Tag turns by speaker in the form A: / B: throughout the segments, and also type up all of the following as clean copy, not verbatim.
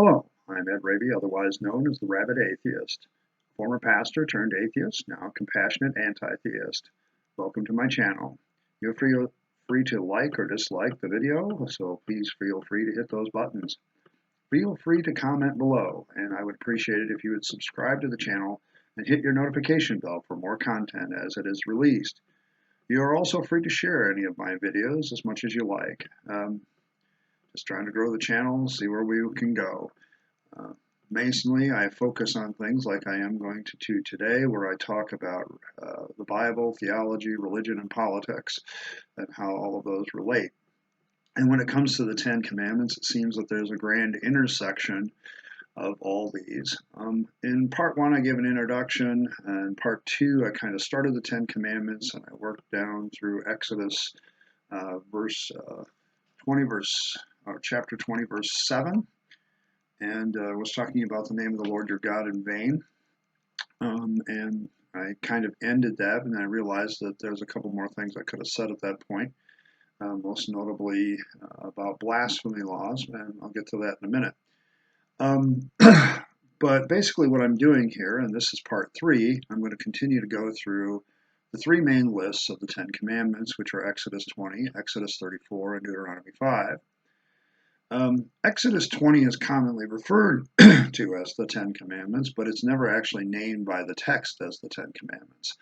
A: Hello, I'm Ed Raby, otherwise known as the Rabid Atheist, former pastor turned atheist, now compassionate anti-theist. Welcome to my channel. You're free to like or dislike the video, so please feel free to hit those buttons. Feel free to comment below, and I would appreciate it if you would subscribe to the channel and hit your notification bell for more content as it is released. You are also free to share any of my videos as much as you like. Just trying to grow the channel, see where we can go. Uh, Masonly, I focus on things like I am going to today, where I talk about the Bible, theology, religion, and politics, and how all of those relate. And when it comes to the Ten Commandments, it seems that there's a grand intersection of all these. In part one, I give an introduction, and part two, I kind of started the Ten Commandments, and I worked down through Exodus chapter 20, verse 7. And was talking about the name of the Lord your God in vain. And I kind of ended that, and I realized that there's a couple more things I could have said at that point, most notably about blasphemy laws, and I'll get to that in a minute. But basically what I'm doing here, and this is part three, I'm going to continue to go through the three main lists of the Ten Commandments, which are Exodus 20, Exodus 34, and Deuteronomy 5. Exodus 20 is commonly referred to as the Ten Commandments, but it's never actually named by the text as the Ten Commandments.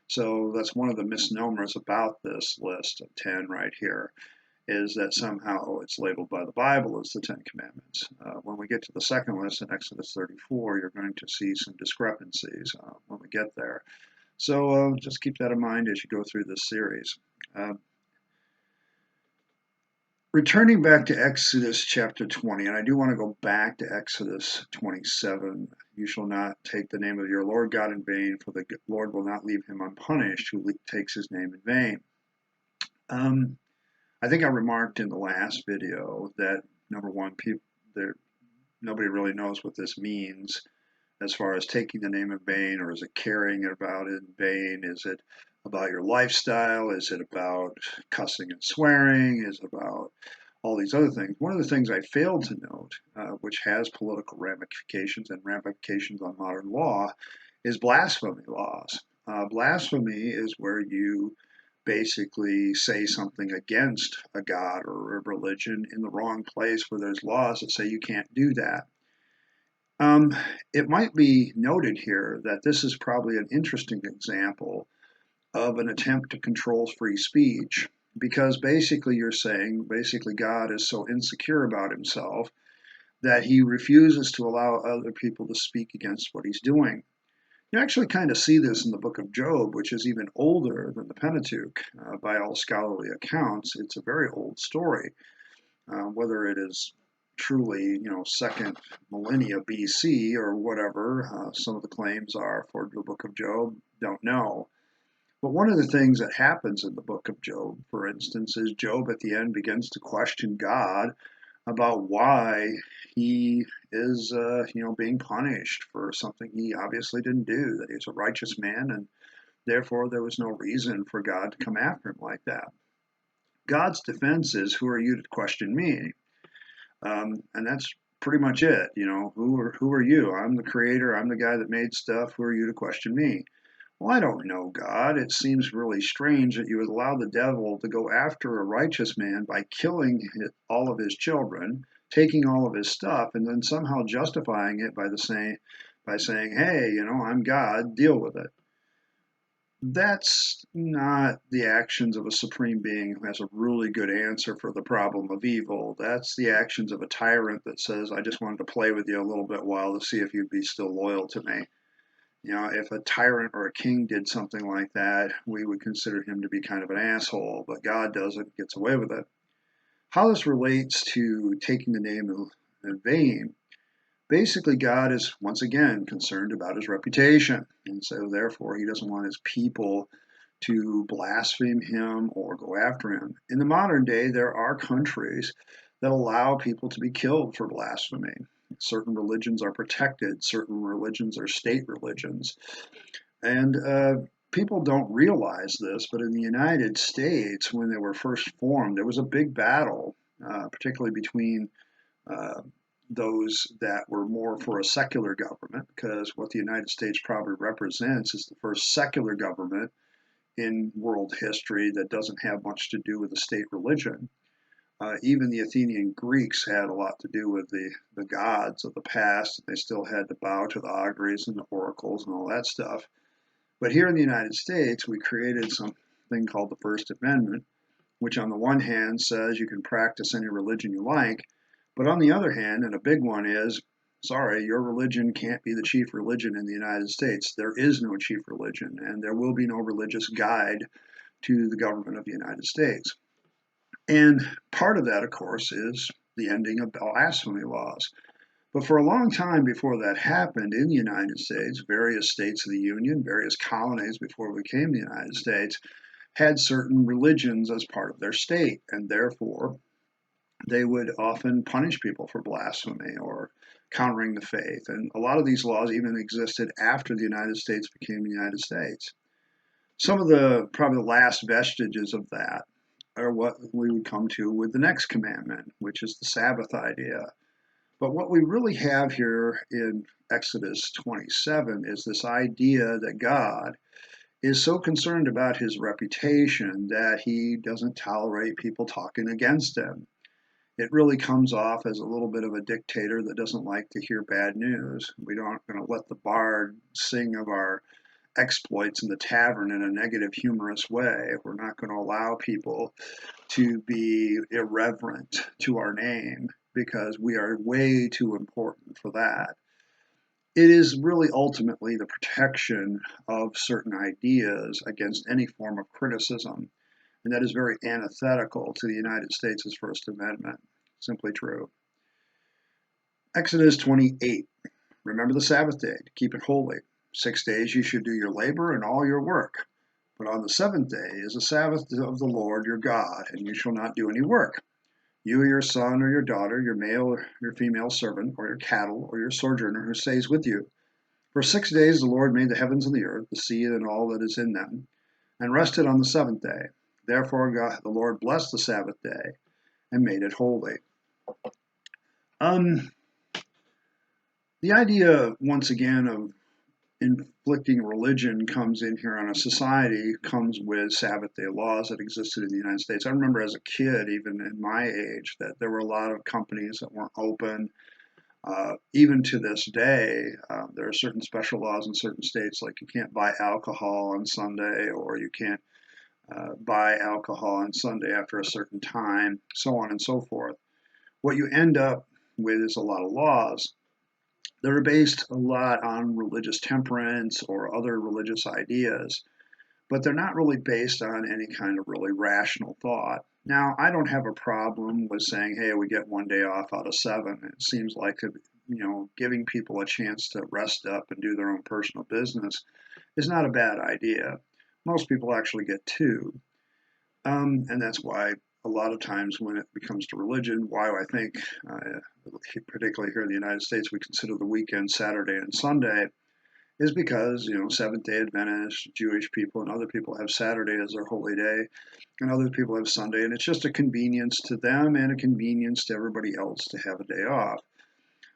A: So that's one of the misnomers about this list of 10 right here, is that somehow it's labeled by the Bible as the Ten Commandments. When we get to the second list in Exodus 34, you're going to see some discrepancies when we get there. So just keep that in mind as you go through this series. Returning back to Exodus chapter 20, and I do want to go back to Exodus 27. You shall not take the name of your Lord God in vain, for the Lord will not leave him unpunished who takes his name in vain. I think I remarked in the last video that, number one, nobody really knows what this means as far as taking the name in vain, or is it carrying it about in vain? Is it about your lifestyle? Is it about cussing and swearing? Is it about all these other things? One of the things I failed to note, which has political ramifications and ramifications on modern law, is blasphemy laws. Blasphemy is where you basically say something against a god or a religion in the wrong place, where there's laws that say you can't do that. It might be noted here that this is probably an interesting example of an attempt to control free speech, because basically you're saying God is so insecure about himself that he refuses to allow other people to speak against what he's doing. You actually kind of see this in the book of Job, which is even older than the Pentateuch. By all scholarly accounts, it's a very old story. Whether it is truly, second millennia BC or whatever some of the claims are for the book of Job, don't know. But one of the things that happens in the book of Job, for instance, is Job at the end begins to question God about why he is, being punished for something he obviously didn't do, that he's a righteous man, and therefore there was no reason for God to come after him like that. God's defense is, who are you to question me? And that's pretty much it. Who are you? I'm the creator. I'm the guy that made stuff. Who are you to question me? Well, I don't know, God. It seems really strange that you would allow the devil to go after a righteous man by killing all of his children, taking all of his stuff, and then somehow justifying it by saying, hey, I'm God, deal with it. That's not the actions of a supreme being who has a really good answer for the problem of evil. That's the actions of a tyrant that says, I just wanted to play with you a little bit while to see if you'd be still loyal to me. If a tyrant or a king did something like that, we would consider him to be kind of an asshole, but God doesn't, gets away with it. How this relates to taking the name in vain, basically God is, once again, concerned about his reputation, and so therefore he doesn't want his people to blaspheme him or go after him. In the modern day, there are countries that allow people to be killed for blasphemy. Certain religions are protected, certain religions are state religions. And people don't realize this, but in the United States, when they were first formed, there was a big battle, particularly between those that were more for a secular government, because what the United States probably represents is the first secular government in world history that doesn't have much to do with the state religion. Even the Athenian Greeks had a lot to do with the gods of the past. They still had to bow to the auguries and the oracles and all that stuff. But here in the United States, we created something called the First Amendment, which on the one hand says you can practice any religion you like, but on the other hand, and a big one is, sorry, your religion can't be the chief religion in the United States. There is no chief religion, and there will be no religious guide to the government of the United States. And part of that, of course, is the ending of blasphemy laws. But for a long time before that happened in the United States, various states of the Union, various colonies before we became the United States, had certain religions as part of their state, and therefore they would often punish people for blasphemy or countering the faith. And a lot of these laws even existed after the United States became the United States. Some of the probably the last vestiges of that are what we would come to with the next commandment, which is the Sabbath idea. But what we really have here in Exodus 27 is this idea that God is so concerned about his reputation that he doesn't tolerate people talking against him. It really comes off as a little bit of a dictator that doesn't like to hear bad news. We aren't going to let the bard sing of our exploits in the tavern in a negative, humorous way. We're not going to allow people to be irreverent to our name because we are way too important for that. It is really ultimately the protection of certain ideas against any form of criticism, and that is very antithetical to the United States' First Amendment. Simply true. Exodus 28. Remember the Sabbath day to keep it holy. 6 days you should do your labor and all your work. But on the seventh day is the Sabbath of the Lord your God, and you shall not do any work. You or your son or your daughter, your male or your female servant, or your cattle, or your sojourner who stays with you. For 6 days the Lord made the heavens and the earth, the sea and all that is in them, and rested on the seventh day. Therefore God, the Lord blessed the Sabbath day and made it holy. The idea, once again, of inflicting religion comes in here on a society, comes with Sabbath day laws that existed in the United States. I remember as a kid, even in my age, that there were a lot of companies that weren't open. Even to this day, there are certain special laws in certain states, like you can't buy alcohol on Sunday, or you can't buy alcohol on Sunday after a certain time, so on and so forth. What you end up with is a lot of laws that are based a lot on religious temperance or other religious ideas, but they're not really based on any kind of really rational thought. Now, I don't have a problem with saying, hey, we get 1 day off out of 7. It seems like, giving people a chance to rest up and do their own personal business is not a bad idea. Most people actually get 2. And that's why a lot of times when it becomes to religion, why I think, particularly here in the United States, we consider the weekend Saturday and Sunday, is because, Seventh-day Adventists, Jewish people, and other people have Saturday as their holy day, and other people have Sunday, and it's just a convenience to them and a convenience to everybody else to have a day off.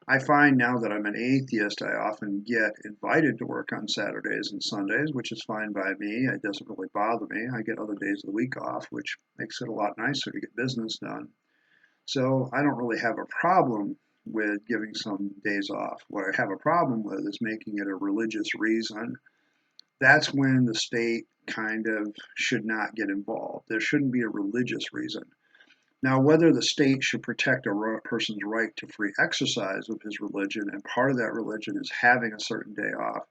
A: I find now that I'm an atheist, I often get invited to work on Saturdays and Sundays, which is fine by me. It doesn't really bother me. I get other days of the week off, which makes it a lot nicer to get business done. So I don't really have a problem with giving some days off. What I have a problem with is making it a religious reason. That's when the state kind of should not get involved. There shouldn't be a religious reason. Now, whether the state should protect a person's right to free exercise of his religion, and part of that religion is having a certain day off,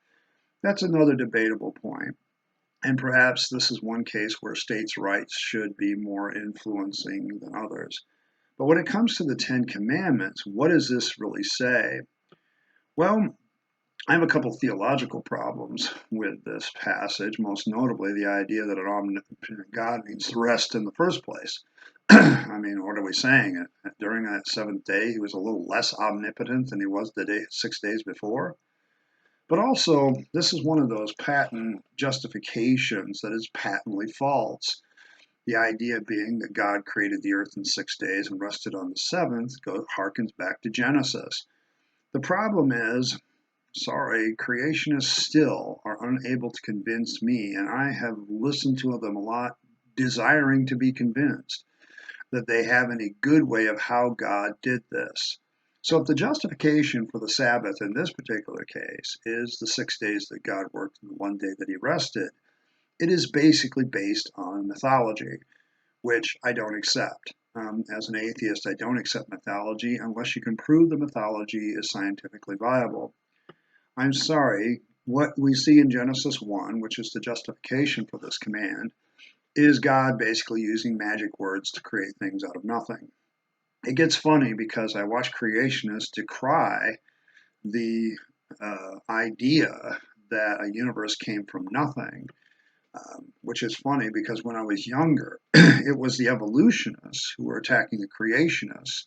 A: that's another debatable point. And perhaps this is one case where states' rights should be more influencing than others. But when it comes to the Ten Commandments, what does this really say? Well, I have a couple theological problems with this passage, most notably the idea that an omnipotent God needs to rest in the first place. I mean, what are we saying? During that seventh day, he was a little less omnipotent than he was the 6 days before. But also, this is one of those patent justifications that is patently false. The idea being that God created the earth in 6 days and rested on the seventh harkens back to Genesis. The problem is, sorry, creationists still are unable to convince me, and I have listened to them a lot, desiring to be convinced that they have any good way of how God did this. So if the justification for the Sabbath in this particular case is the 6 days that God worked and the one day that he rested, it is basically based on mythology, which I don't accept. As an atheist, I don't accept mythology unless you can prove the mythology is scientifically viable. I'm sorry, what we see in Genesis 1, which is the justification for this command, is God basically using magic words to create things out of nothing. It gets funny because I watch creationists decry the idea that a universe came from nothing, which is funny because when I was younger, it was the evolutionists who were attacking the creationists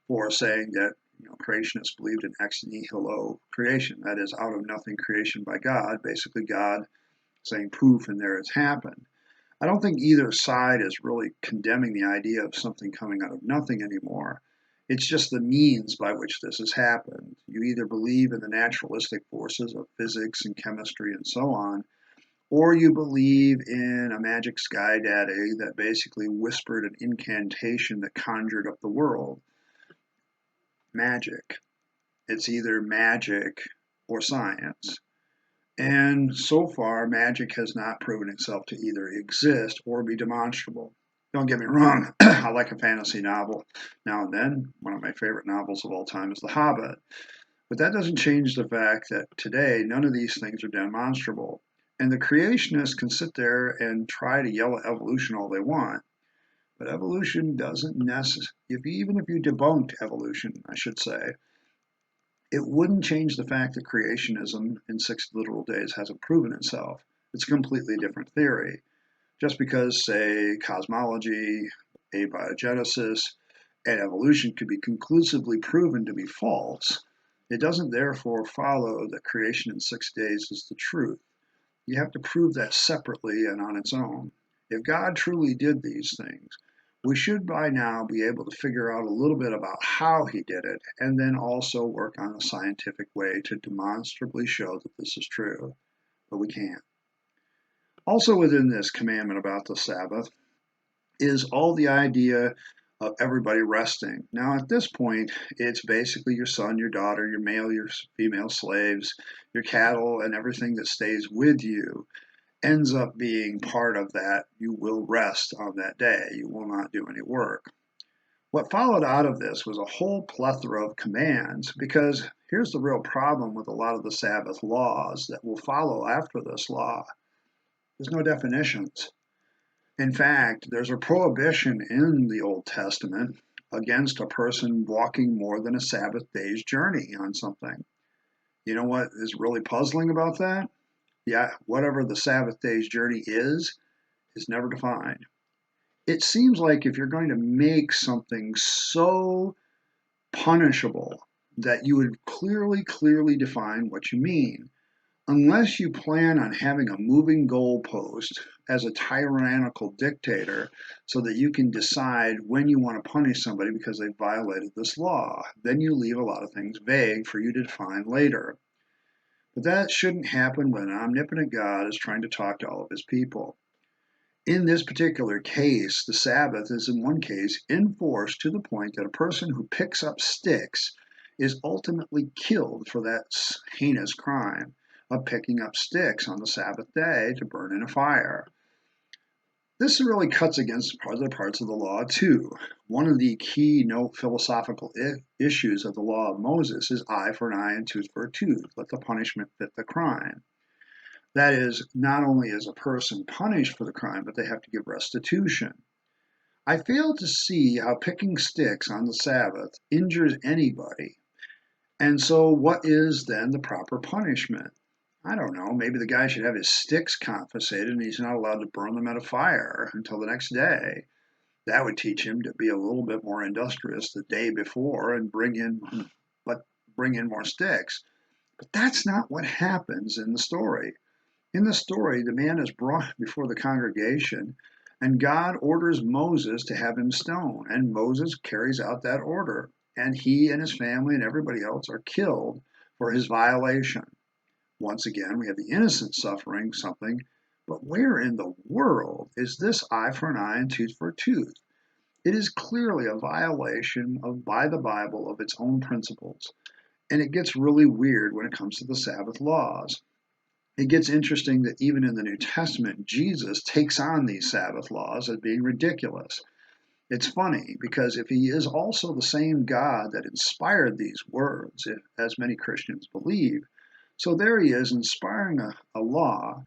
A: for saying that creationists believed in ex nihilo creation, that is, out of nothing creation by God, basically God saying poof and there it's happened. I don't think either side is really condemning the idea of something coming out of nothing anymore. It's just the means by which this has happened. You either believe in the naturalistic forces of physics and chemistry and so on, or you believe in a magic sky daddy that basically whispered an incantation that conjured up the world. Magic. It's either magic or science. And so far, magic has not proven itself to either exist or be demonstrable. Don't get me wrong, I like a fantasy novel now and then. One of my favorite novels of all time is The Hobbit. But that doesn't change the fact that today none of these things are demonstrable. And the creationists can sit there and try to yell at evolution all they want. But evolution doesn't necessarily, even if you debunked evolution, I should say, it wouldn't change the fact that creationism in 6 literal days hasn't proven itself. It's a completely different theory. Just because, say, cosmology, abiogenesis, and evolution could be conclusively proven to be false, it doesn't therefore follow that creation in 6 days is the truth. You have to prove that separately and on its own. If God truly did these things, we should by now be able to figure out a little bit about how he did it, and then also work on a scientific way to demonstrably show that this is true. But we can't. Also within this commandment about the Sabbath is all the idea of everybody resting. Now at this point, it's basically your son, your daughter, your male, your female slaves, your cattle, and everything that stays with you ends up being part of that. You will rest on that day. You will not do any work. What followed out of this was a whole plethora of commands, because here's the real problem with a lot of the Sabbath laws that will follow after this law. There's no definitions. In fact, there's a prohibition in the Old Testament against a person walking more than a Sabbath day's journey on something. You know what is really puzzling about that? Yeah, whatever the Sabbath day's journey is never defined. It seems like if you're going to make something so punishable that you would clearly define what you mean, unless you plan on having a moving goalpost as a tyrannical dictator so that you can decide when you want to punish somebody because they violated this law. Then you leave a lot of things vague for you to define later. But that shouldn't happen when an omnipotent God is trying to talk to all of his people. In this particular case, the Sabbath is in one case enforced to the point that a person who picks up sticks is ultimately killed for that heinous crime of picking up sticks on the Sabbath day to burn in a fire. This really cuts against other parts of the law too. One of the key philosophical issues of the law of Moses is eye for an eye and tooth for a tooth. Let the punishment fit the crime. That is, not only is a person punished for the crime, but they have to give restitution. I fail to see how picking sticks on the Sabbath injures anybody. And so, what is then the proper punishment? I don't know. Maybe the guy should have his sticks confiscated and he's not allowed to burn them at a fire until the next day. That would teach him to be a little bit more industrious the day before and bring in more sticks. But that's not what happens in the story. In the story, the man is brought before the congregation And God orders Moses to have him stoned, and Moses carries out that order. And he and his family and everybody else are killed for his violation. Once again, we have the innocent suffering something, but where in the world is this eye for an eye and tooth for a tooth? It is clearly a violation by the Bible of its own principles. And it gets really weird when it comes to the Sabbath laws. It gets interesting that even in the New Testament, Jesus takes on these Sabbath laws as being ridiculous. It's funny because if he is also the same God that inspired these words, as many Christians believe, so there he is inspiring a law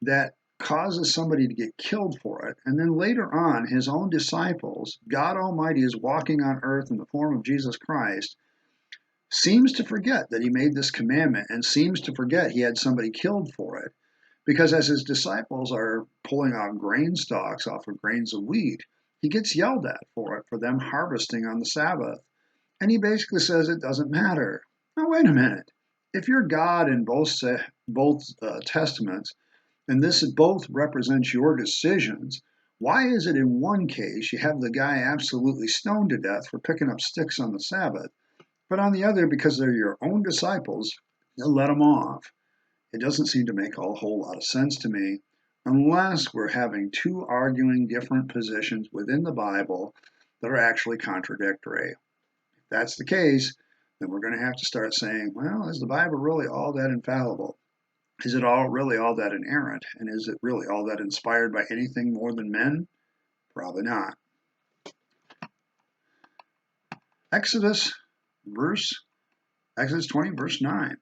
A: that causes somebody to get killed for it. And then later on, his own disciples, God Almighty is walking on earth in the form of Jesus Christ, seems to forget that he made this commandment and seems to forget he had somebody killed for it. Because as his disciples are pulling out grain stalks off of grains of wheat, he gets yelled at for it, for them harvesting on the Sabbath. And he basically says it doesn't matter. Now, wait a minute. If you're God in both testaments, and this both represents your decisions, why is it in one case you have the guy absolutely stoned to death for picking up sticks on the Sabbath, but on the other, because they're your own disciples, you'll let them off? It doesn't seem to make a whole lot of sense to me, unless we're having two arguing different positions within the Bible that are actually contradictory. If that's the case, then we're going to have to start saying, well, is the Bible really all that infallible? Is it all really all that inerrant? And is it really all that inspired by anything more than men? Probably not. Exodus 20, verse 9,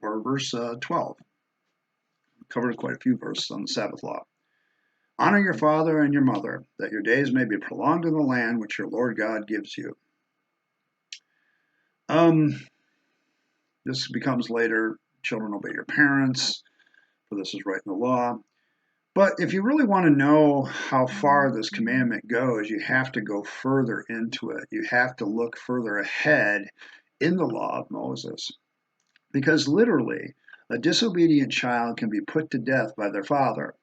A: or verse 12. Covered quite a few verses on the Sabbath law. Honor your father and your mother, that your days may be prolonged in the land which your Lord God gives you. This becomes later, children obey your parents, for this is right in the law. But if you really want to know how far this commandment goes, you have to go further into it. You have to look further ahead in the law of Moses. Because literally, a disobedient child can be put to death by their father.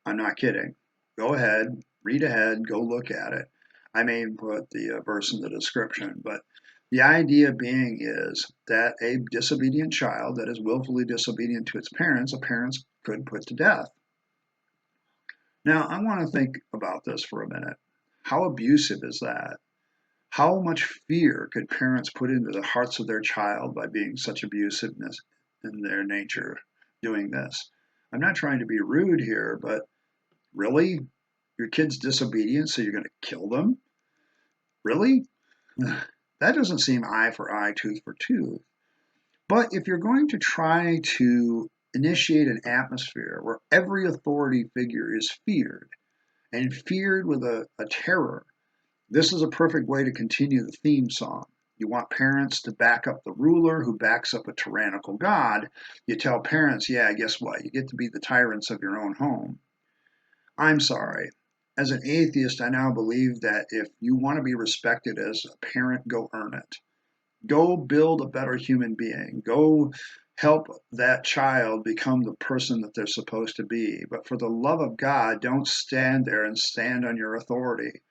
A: I'm not kidding. Go ahead, read ahead, go look at it. I may put the verse in the description, but the idea being is that a disobedient child that is willfully disobedient to its parents, a parent could put to death. Now, I want to think about this for a minute. How abusive is that? How much fear could parents put into the hearts of their child by being such abusiveness in their nature doing this? I'm not trying to be rude here, but really? Your kid's disobedient, so you're going to kill them? Really? That doesn't seem eye for eye, tooth for tooth. But if you're going to try to initiate an atmosphere where every authority figure is feared, and feared with a terror, this is a perfect way to continue the theme song. You want parents to back up the ruler who backs up a tyrannical God. You tell parents, yeah, guess what? You get to be the tyrants of your own home. I'm sorry. As an atheist, I now believe that if you want to be respected as a parent, go earn it. Go build a better human being. Go help that child become the person that they're supposed to be. But for the love of God, don't stand there and stand on your authority.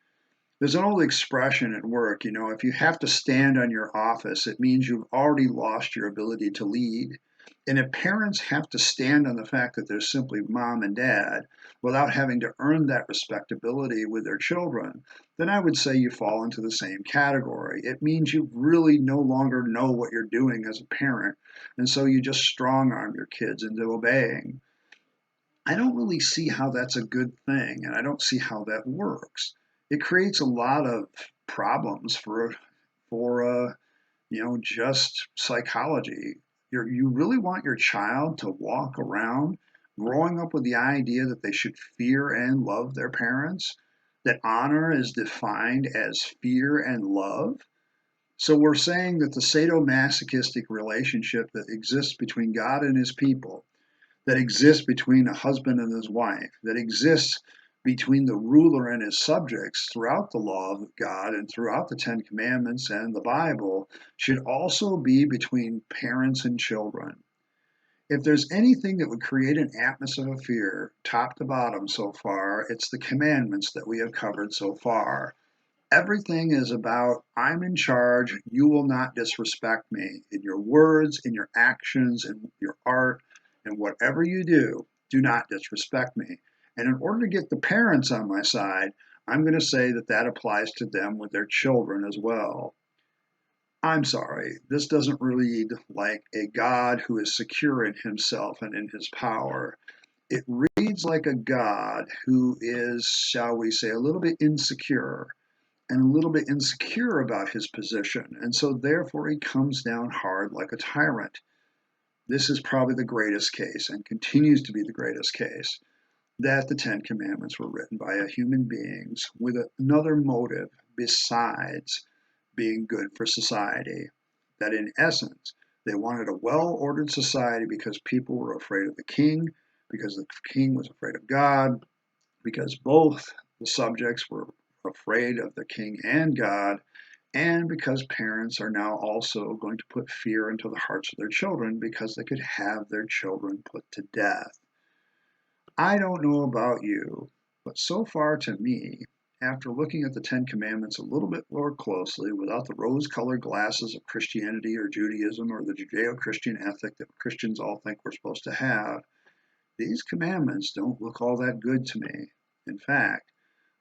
A: There's an old expression at work, if you have to stand on your office, it means you've already lost your ability to lead. And if parents have to stand on the fact that they're simply mom and dad without having to earn that respectability with their children, then I would say you fall into the same category. It means you really no longer know what you're doing as a parent, and so you just strong arm your kids into obeying. I don't really see how that's a good thing, and I don't see how that works. It creates a lot of problems for just psychology. You really want your child to walk around growing up with the idea that they should fear and love their parents, that honor is defined as fear and love. So we're saying that the sadomasochistic relationship that exists between God and his people, that exists between a husband and his wife, that exists between the ruler and his subjects throughout the law of God and throughout the Ten Commandments and the Bible, should also be between parents and children. If there's anything that would create an atmosphere of fear, top to bottom so far, it's the commandments that we have covered so far. Everything is about, I'm in charge, you will not disrespect me. In your words, in your actions, in your art, and whatever you do not disrespect me. And in order to get the parents on my side, I'm going to say that that applies to them with their children as well. I'm sorry, this doesn't read like a God who is secure in himself and in his power. It reads like a God who is, shall we say, a little bit insecure and a little bit insecure about his position. And so therefore he comes down hard like a tyrant. This is probably the greatest case and continues to be the greatest case that the Ten Commandments were written by a human beings with another motive besides being good for society. That in essence, they wanted a well-ordered society because people were afraid of the king, because the king was afraid of God, because both the subjects were afraid of the king and God, and because parents are now also going to put fear into the hearts of their children because they could have their children put to death. I don't know about you, but so far to me, after looking at the Ten Commandments a little bit more closely without the rose-colored glasses of Christianity or Judaism or the Judeo-Christian ethic that Christians all think we're supposed to have, these commandments don't look all that good to me. In fact,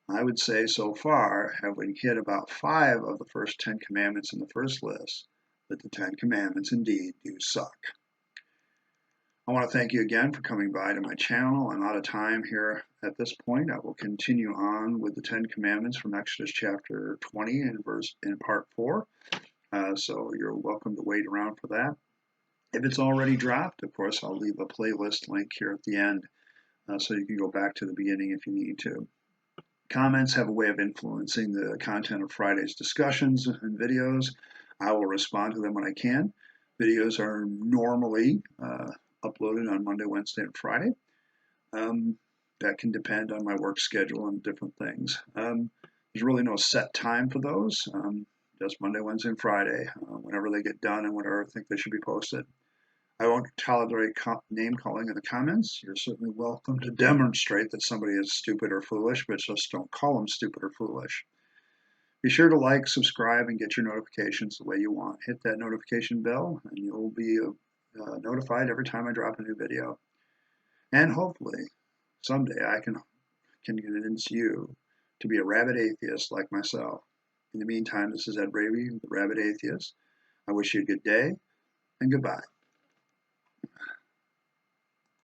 A: I would say so far, having hit about 5 of the first 10 commandments in the first list, that the 10 commandments indeed do suck. I want to thank you again for coming by to my channel. I'm out of time here at this point. I will continue on with the 10 commandments from Exodus chapter 20 in part 4. So you're welcome to wait around for that. If it's already dropped, of course, I'll leave a playlist link here at the end so you can go back to the beginning if you need to. Comments have a way of influencing the content of Friday's discussions and videos. I will respond to them when I can. Videos are normally uploaded on Monday, Wednesday, and Friday. That can depend on my work schedule and different things. There's really no set time for those, just Monday, Wednesday, and Friday, whenever they get done and whenever I think they should be posted. I won't tolerate name calling in the comments. You're certainly welcome to demonstrate that somebody is stupid or foolish, but just don't call them stupid or foolish. Be sure to like, subscribe, and get your notifications the way you want. Hit that notification bell, and you'll be notified every time I drop a new video. And hopefully, someday I can convince you to be a rabid atheist like myself. In the meantime, this is Ed Raby, the Rabid Atheist. I wish you a good day, and goodbye.